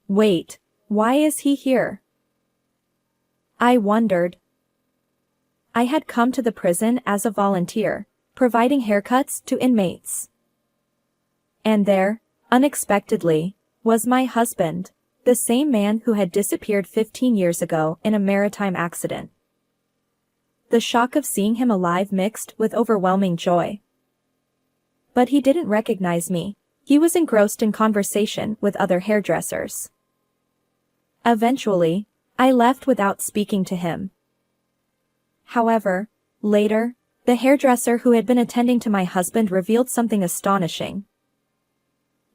Wait, why is he here? I wondered. I had come to the prison as a volunteer, providing haircuts to inmates. And there, unexpectedly, was my husband, the same man who had disappeared 15 years ago in a maritime accident. The shock of seeing him alive mixed with overwhelming joy. But he didn't recognize me. He was engrossed in conversation with other hairdressers. Eventually, I left without speaking to him. However, later, the hairdresser who had been attending to my husband revealed something astonishing.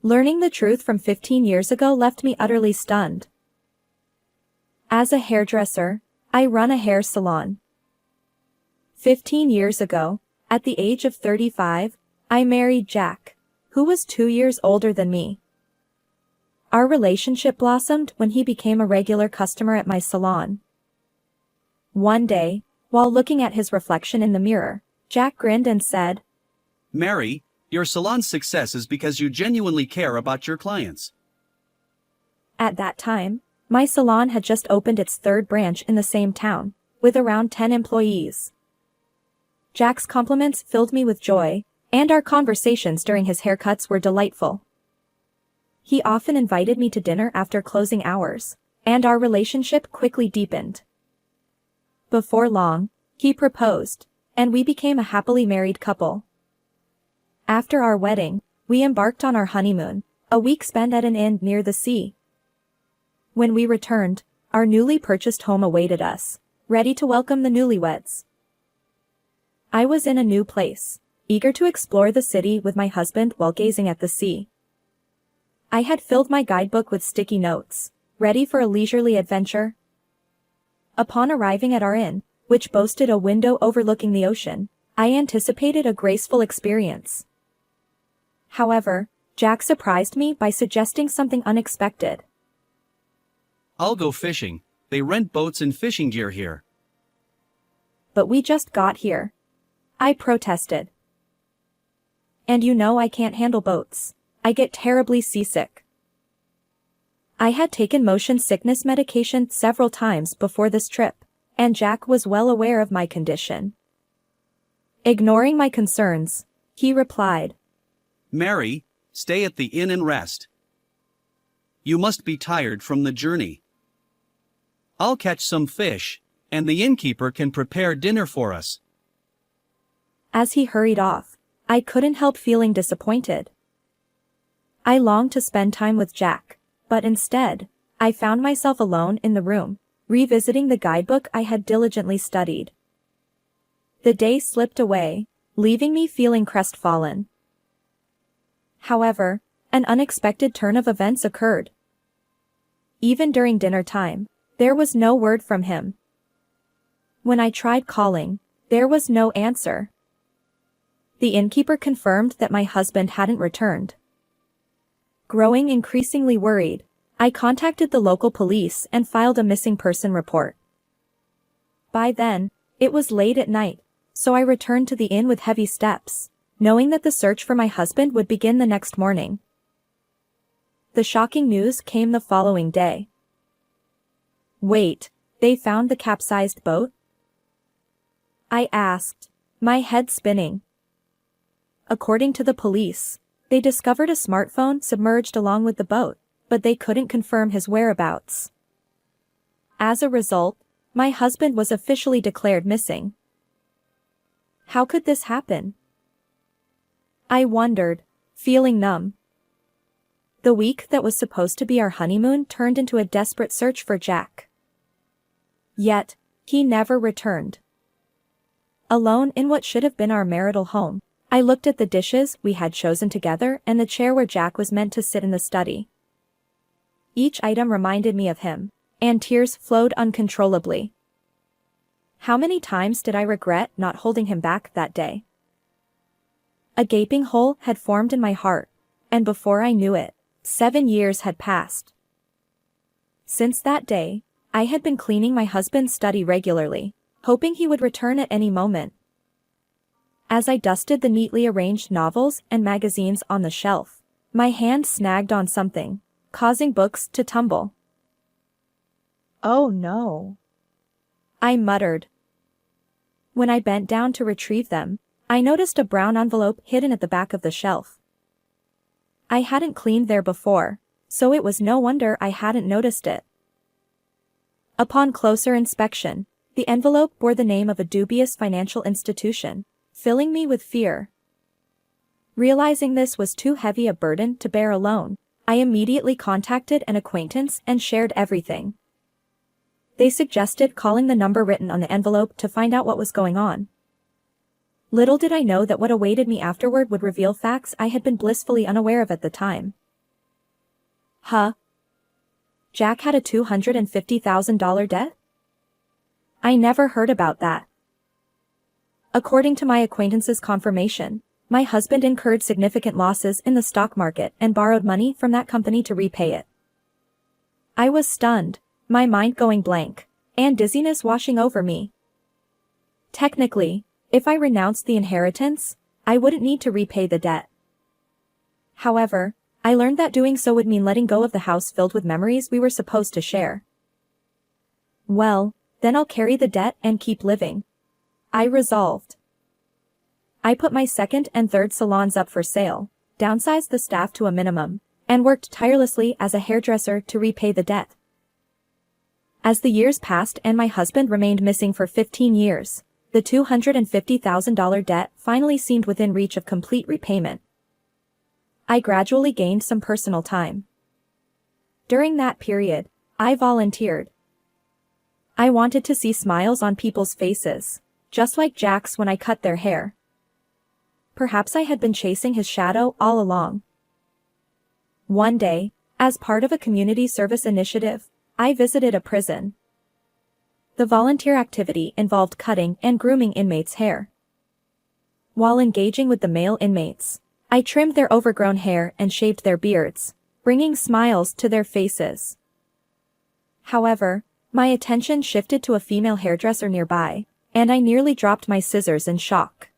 Learning the truth from 15 years ago left me utterly stunned. As a hairdresser, I run a hair salon. 15 years ago, at the age of 35, I married Jack, who was 2 years older than me. Our relationship blossomed when he became a regular customer at my salon. One day, while looking at his reflection in the mirror, Jack grinned and said, "Mary, your salon's success is because you genuinely care about your clients." At that time, my salon had just opened its third branch in the same town, with around 10 employees. Jack's compliments filled me with joy, and our conversations during his haircuts were delightful. He often invited me to dinner after closing hours, and our relationship quickly deepened. Before long, he proposed, and we became a happily married couple. After our wedding, we embarked on our honeymoon, a week spent at an inn near the sea. When we returned, our newly purchased home awaited us, ready to welcome the newlyweds. I was in a new place, eager to explore the city with my husband while gazing at the sea. I had filled my guidebook with sticky notes, ready for a leisurely adventure. Upon arriving at our inn, which boasted a window overlooking the ocean, I anticipated a graceful experience. However, Jack surprised me by suggesting something unexpected. "I'll go fishing. They rent boats and fishing gear here." "But we just got here," I protested. "And you know I can't handle boats. I get terribly seasick." I had taken motion sickness medication several times before this trip, and Jack was well aware of my condition. Ignoring my concerns, he replied, "Mary, stay at the inn and rest. You must be tired from the journey. I'll catch some fish, and the innkeeper can prepare dinner for us." As he hurried off, I couldn't help feeling disappointed. I longed to spend time with Jack, but instead, I found myself alone in the room, revisiting the guidebook I had diligently studied. The day slipped away, leaving me feeling crestfallen. However, an unexpected turn of events occurred. Even during dinner time, there was no word from him. When I tried calling, there was no answer. The innkeeper confirmed that my husband hadn't returned. Growing increasingly worried, I contacted the local police and filed a missing person report. By then, it was late at night, so I returned to the inn with heavy steps, knowing that the search for my husband would begin the next morning. The shocking news came the following day. "Wait, they found the capsized boat?" I asked, my head spinning. According to the police, they discovered a smartphone submerged along with the boat, but they couldn't confirm his whereabouts. As a result, my husband was officially declared missing. How could this happen? I wondered, feeling numb. The week that was supposed to be our honeymoon turned into a desperate search for Jack. Yet, he never returned. Alone in what should have been our marital home, I looked at the dishes we had chosen together and the chair where Jack was meant to sit in the study. Each item reminded me of him, and tears flowed uncontrollably. How many times did I regret not holding him back that day? A gaping hole had formed in my heart, and before I knew it, 7 years had passed. Since that day, I had been cleaning my husband's study regularly, hoping he would return at any moment. As I dusted the neatly arranged novels and magazines on the shelf, my hand snagged on something, causing books to tumble. Oh no. I muttered. When I bent down to retrieve them, I noticed a brown envelope hidden at the back of the shelf. I hadn't cleaned there before, so it was no wonder I hadn't noticed it. Upon closer inspection, the envelope bore the name of a dubious financial institution, filling me with fear. Realizing this was too heavy a burden to bear alone, I immediately contacted an acquaintance and shared everything. They suggested calling the number written on the envelope to find out what was going on. Little did I know that what awaited me afterward would reveal facts I had been blissfully unaware of at the time. Huh? Jack had a $250,000 debt? I never heard about that. According to my acquaintance's confirmation, my husband incurred significant losses in the stock market and borrowed money from that company to repay it. I was stunned, my mind going blank, and dizziness washing over me. Technically, if I renounced the inheritance, I wouldn't need to repay the debt. However, I learned that doing so would mean letting go of the house filled with memories we were supposed to share. Well, then I'll carry the debt and keep living. I resolved. I put my second and third salons up for sale, downsized the staff to a minimum, and worked tirelessly as a hairdresser to repay the debt. As the years passed and my husband remained missing for 15 years, the $250,000 debt finally seemed within reach of complete repayment. I gradually gained some personal time. During that period, I volunteered. I wanted to see smiles on people's faces, just like Jack's when I cut their hair. Perhaps I had been chasing his shadow all along. One day, as part of a community service initiative, I visited a prison. The volunteer activity involved cutting and grooming inmates' hair. While engaging with the male inmates, I trimmed their overgrown hair and shaved their beards, bringing smiles to their faces. However, my attention shifted to a female hairdresser nearby, and I nearly dropped my scissors in shock.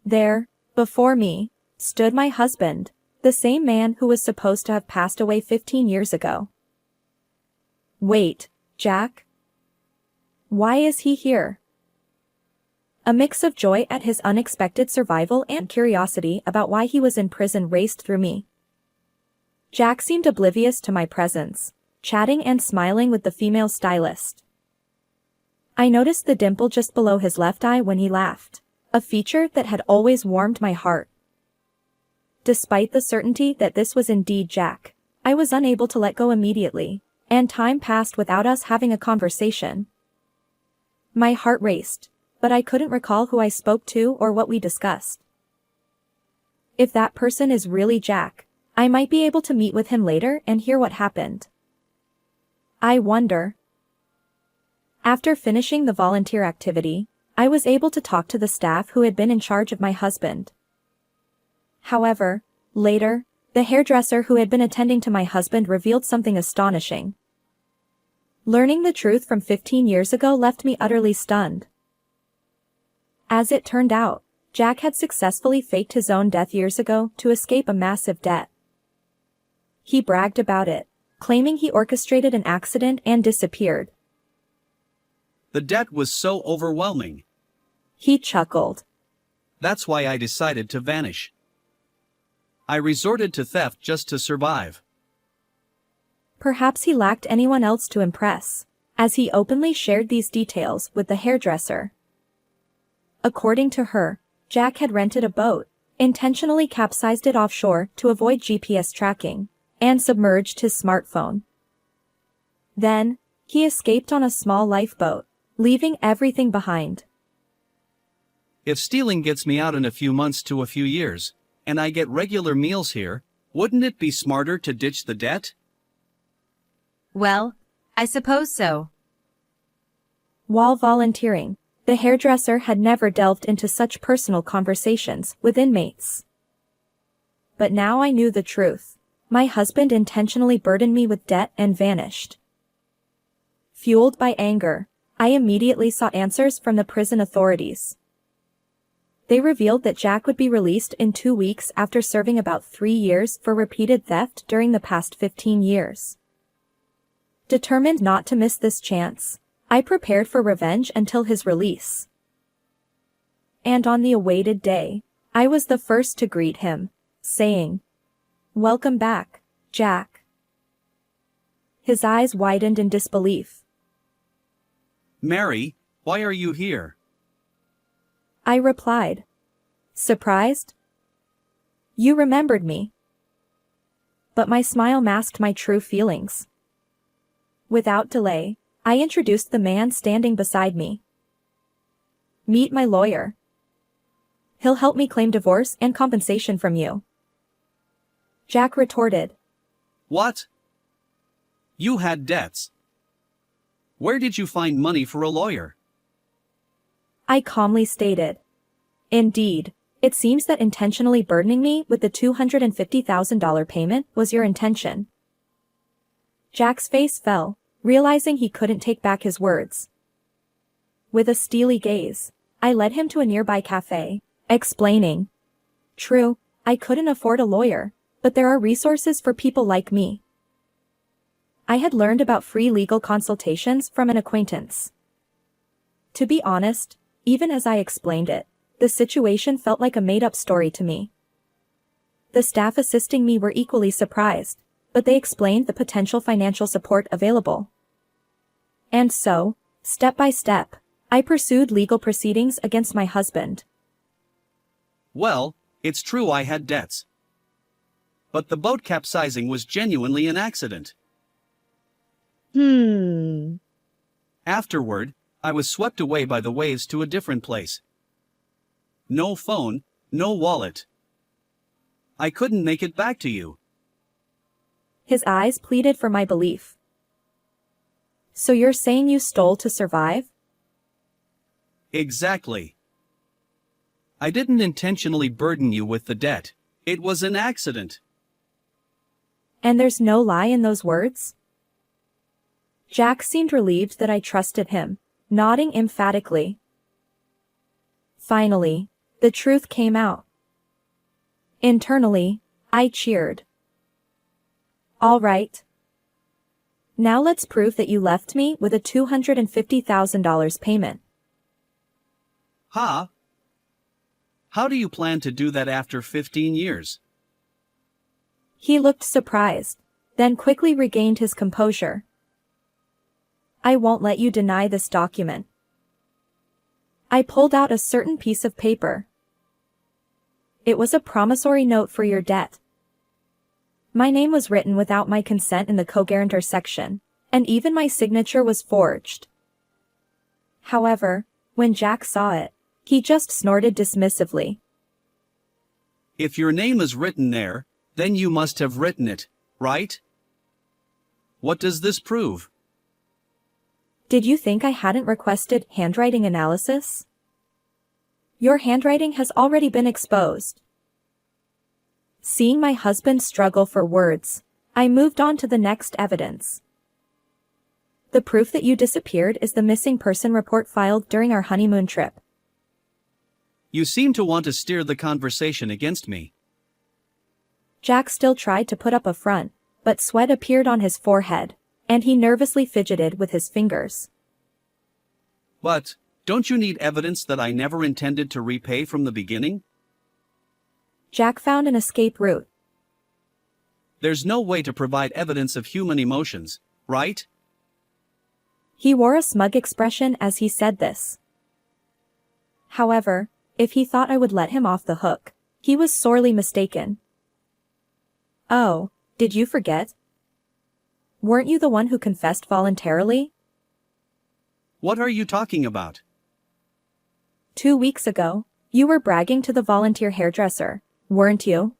There, before me, stood my husband, the same man who was supposed to have passed away 15 years ago. Wait, Jack? Why is he here? A mix of joy at his unexpected survival and curiosity about why he was in prison raced through me. Jack seemed oblivious to my presence, chatting and smiling with the female stylist. I noticed the dimple just below his left eye when he laughed, a feature that had always warmed my heart. Despite the certainty that this was indeed Jack, I was unable to let go immediately, and time passed without us having a conversation. My heart raced, but I couldn't recall who I spoke to or what we discussed. If that person is really Jack, I might be able to meet with him later and hear what happened. I wonder. After finishing the volunteer activity, I was able to talk to the staff who had been in charge of my husband. However, later, the hairdresser who had been attending to my husband revealed something astonishing. Learning the truth from 15 years ago left me utterly stunned. As it turned out, Jack had successfully faked his own death years ago to escape a massive debt. He bragged about it, claiming he orchestrated an accident and disappeared. The debt was so overwhelming. He chuckled. That's why I decided to vanish. I resorted to theft just to survive. Perhaps he lacked anyone else to impress, as he openly shared these details with the hairdresser. According to her, Jack had rented a boat, intentionally capsized it offshore to avoid GPS tracking, and submerged his smartphone. Then, he escaped on a small lifeboat, leaving everything behind. If stealing gets me out in a few months to a few years, and I get regular meals here, wouldn't it be smarter to ditch the debt? Well, I suppose so. While volunteering, the hairdresser had never delved into such personal conversations with inmates. But now I knew the truth. My husband intentionally burdened me with debt and vanished. Fueled by anger, I immediately sought answers from the prison authorities. they revealed that Jack would be released in 2 weeks after serving about 3 years for repeated theft during the past 15 years. Determined not to miss this chance, I prepared for revenge until his release. And on the awaited day, I was the first to greet him, saying, "Welcome back, Jack." His eyes widened in disbelief. Mary, why are you here? I replied. Surprised? You remembered me. But my smile masked my true feelings. Without delay, I introduced the man standing beside me. Meet my lawyer. He'll help me claim divorce and compensation from you. Jack retorted. What? You had debts. Where did you find money for a lawyer? I calmly stated. Indeed, it seems that intentionally burdening me with the $250,000 payment was your intention. Jack's face fell, realizing he couldn't take back his words. With a steely gaze, I led him to a nearby cafe, explaining. True, I couldn't afford a lawyer, but there are resources for people like me. I had learned about free legal consultations from an acquaintance. To be honest, even as I explained it, the situation felt like a made-up story to me. The staff assisting me were equally surprised, but they explained the potential financial support available. And so, step by step, I pursued legal proceedings against my husband. Well, it's true I had debts. But the boat capsizing was genuinely an accident. Afterward, I was swept away by the waves to a different place. No phone, no wallet. I couldn't make it back to you. His eyes pleaded for my belief. So you're saying you stole to survive? Exactly. I didn't intentionally burden you with the debt. It was an accident. And there's no lie in those words? Jack seemed relieved that I trusted him, nodding emphatically. Finally, the truth came out. Internally, I cheered. All right. Now let's prove that you left me with a $250,000 payment. Huh? How do you plan to do that after 15 years? He looked surprised, then quickly regained his composure. I won't let you deny this document. I pulled out a certain piece of paper. It was a promissory note for your debt. My name was written without my consent in the co-guarantor section, and even my signature was forged. However, when Jack saw it, he just snorted dismissively. If your name is written there, then you must have written it, right? What does this prove? Did you think I hadn't requested handwriting analysis? Your handwriting has already been exposed. Seeing my husband struggle for words, I moved on to the next evidence. The proof that you disappeared is the missing person report filed during our honeymoon trip. You seem to want to steer the conversation against me. Jack still tried to put up a front, but sweat appeared on his forehead, and he nervously fidgeted with his fingers. But, don't you need evidence that I never intended to repay from the beginning? Jack found an escape route. There's no way to provide evidence of human emotions, right? He wore a smug expression as he said this. However, if he thought I would let him off the hook, he was sorely mistaken. Oh, did you forget? Weren't you the one who confessed voluntarily? What are you talking about? 2 weeks ago, you were bragging to the volunteer hairdresser, weren't you?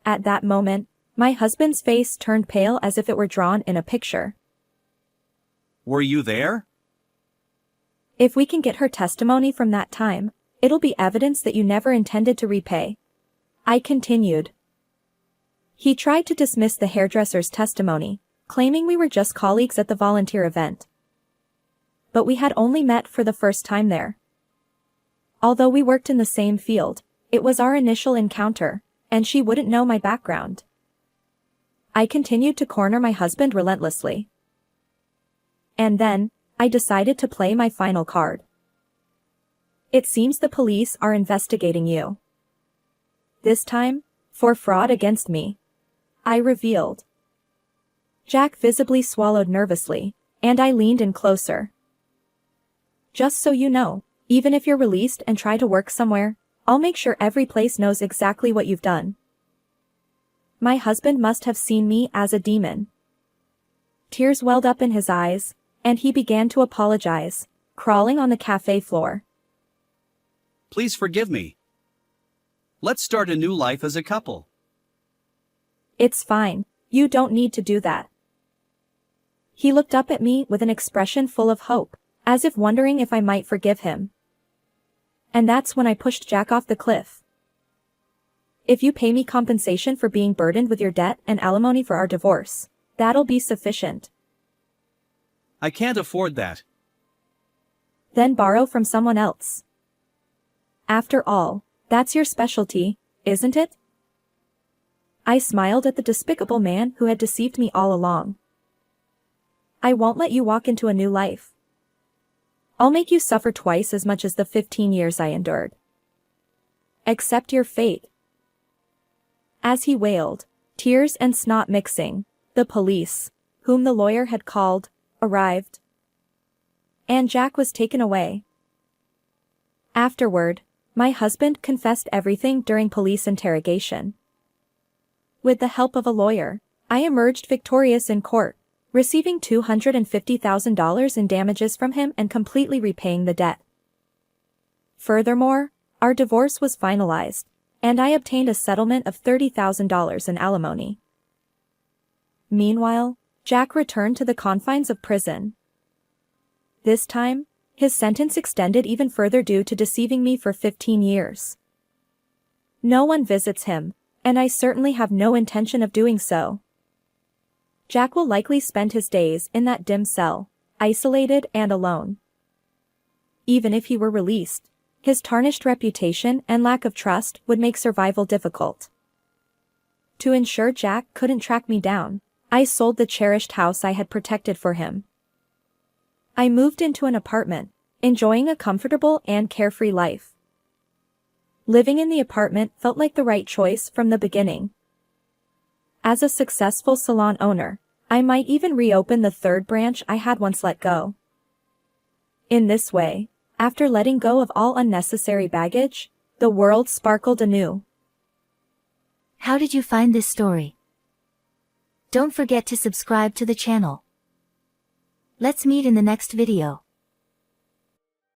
At that moment, my husband's face turned pale as if it were drawn in a picture. Were you there? If we can get her testimony from that time, it'll be evidence that you never intended to repay. I continued. He tried to dismiss the hairdresser's testimony, claiming we were just colleagues at the volunteer event. But we had only met for the first time there. Although we worked in the same field, it was our initial encounter, and she wouldn't know my background. I continued to corner my husband relentlessly. And then, I decided to play my final card. It seems the police are investigating you. This time, for fraud against me. I revealed. Jack visibly swallowed nervously, and I leaned in closer. Just so you know, even if you're released and try to work somewhere, I'll make sure every place knows exactly what you've done. My husband must have seen me as a demon. Tears welled up in his eyes, and he began to apologize, crawling on the cafe floor. Please forgive me. Let's start a new life as a couple. It's fine, you don't need to do that. He looked up at me with an expression full of hope, as if wondering if I might forgive him. And that's when I pushed Jack off the cliff. If you pay me compensation for being burdened with your debt and alimony for our divorce, that'll be sufficient. I can't afford that. Then borrow from someone else. After all, that's your specialty, isn't it? I smiled at the despicable man who had deceived me all along. I won't let you walk into a new life. I'll make you suffer twice as much as the 15 years I endured. Accept your fate. As he wailed, tears and snot mixing, the police, whom the lawyer had called, arrived. And Jack was taken away. Afterward, my husband confessed everything during police interrogation. With the help of a lawyer, I emerged victorious in court, receiving $250,000 in damages from him and completely repaying the debt. Furthermore, our divorce was finalized, and I obtained a settlement of $30,000 in alimony. Meanwhile, Jack returned to the confines of prison. This time, his sentence extended even further due to deceiving me for 15 years. No one visits him, and I certainly have no intention of doing so. Jack will likely spend his days in that dim cell, isolated and alone. Even if he were released, his tarnished reputation and lack of trust would make survival difficult. To ensure Jack couldn't track me down, I sold the cherished house I had protected for him. I moved into an apartment, enjoying a comfortable and carefree life. Living in the apartment felt like the right choice from the beginning. As a successful salon owner, I might even reopen the third branch I had once let go. In this way, after letting go of all unnecessary baggage, the world sparkled anew. How did you find this story? Don't forget to subscribe to the channel. Let's meet in the next video.